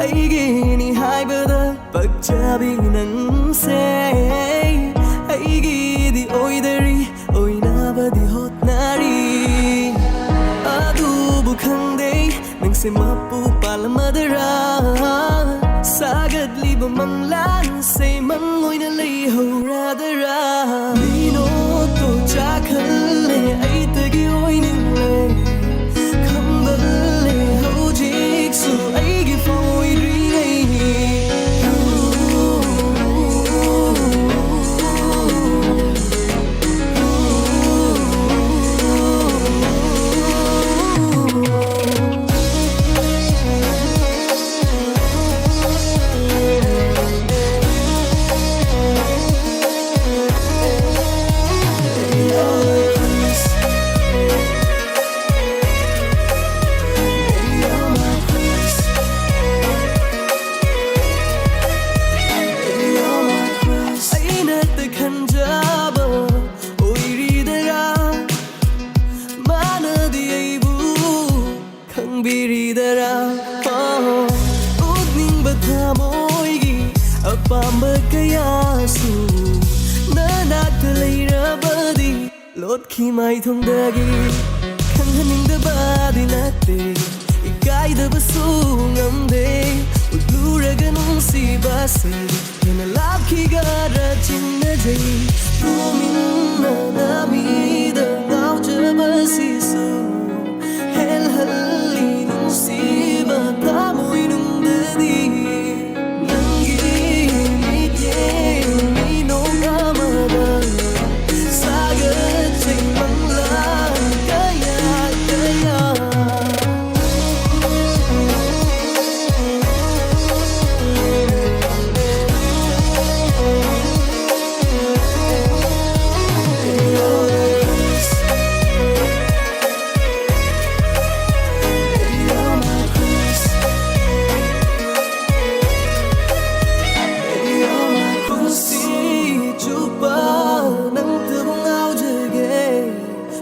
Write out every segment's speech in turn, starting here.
ꯑꯩꯒꯤꯅꯤ ꯍꯥꯏꯕꯗ ꯄꯛꯆꯕꯤ ꯅꯪꯁꯦ ꯑꯩꯒꯤꯗꯤ ꯑꯣꯏꯗꯔꯤ ꯑꯣꯏꯅꯕꯗꯤ ꯍꯣꯠꯅꯔꯤ ꯑꯗꯨꯕꯨ ꯈꯪꯗꯦ ꯅꯪꯁꯦ ꯃꯄꯨ ꯄꯥꯜꯂꯝꯃꯗꯔꯥ ꯁꯥꯒꯠꯂꯤꯕ ꯃꯪꯂꯥꯟꯁꯦ ꯃꯪ ꯑꯣꯏꯅ ꯂꯩꯍꯧꯔꯗꯔꯥ ꯃꯤꯅꯣꯠꯇꯣ ꯆꯥꯛꯍꯜꯂꯦ ꯑꯩꯇꯒꯤ ꯑꯣꯏꯅꯤꯡꯂꯦ ꯈꯪꯕꯜꯂꯦ ꯍꯧꯖꯤꯛꯁꯨ ꯑꯩꯒꯤ ꯑꯣꯏꯗ꯭ꯔꯤꯉꯩ ꯎꯠꯅꯤꯡꯕ ꯊꯃꯣꯏꯒꯤ ꯑꯄꯥꯝꯕ ꯀꯌꯥꯁꯨ ꯅꯅꯥꯛꯇ ꯂꯩꯔꯕꯗꯤ ꯂꯣꯠꯈꯤ ꯃꯥꯏꯊꯣꯡꯗꯒꯤ ꯈꯪꯍꯟꯅꯤꯡꯗꯕꯗꯤ ꯅꯠꯇꯦ ꯏꯀꯥꯏꯗꯕꯁꯨ ꯉꯝꯗꯦ ꯎꯠꯂꯨꯔꯒ ꯅꯨꯡꯁꯤꯕꯁꯦ ꯍꯦꯟꯅ ꯂꯥꯞꯈꯤꯒꯗ꯭ꯔꯥ ꯆꯤꯡꯅꯖꯩ ꯄꯨꯃꯤꯟꯅꯅꯕꯤꯗ ꯉꯥꯎꯖꯕꯁꯤꯁꯨ ꯍꯦꯜꯍꯜꯂꯤ ꯅꯨꯡꯁꯤꯕ ꯊꯃꯣꯏꯅꯨꯡꯗꯗꯤ ꯅꯪꯒꯤ ꯃꯤꯠꯌꯦꯡ ꯃꯤꯅꯣꯛ ꯑꯃꯗ ꯁꯥꯒꯠꯆꯩ ꯃꯪꯂꯥꯟꯀꯌꯥ ꯀꯌꯥ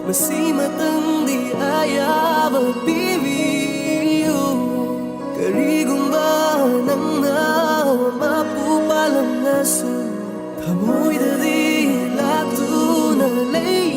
ꯃꯁꯤꯃꯇꯪꯗꯤ ꯑꯌꯥꯕ ꯄꯤꯕꯤꯌꯨ ꯀꯔꯤꯒꯨꯝꯕ ꯅꯪꯅ ꯃꯄꯨ ꯄꯥꯜꯂꯝꯂꯁꯨ ꯊꯃꯣꯏꯗꯗꯤ ꯂꯥꯞꯇꯨꯅ ꯂꯩ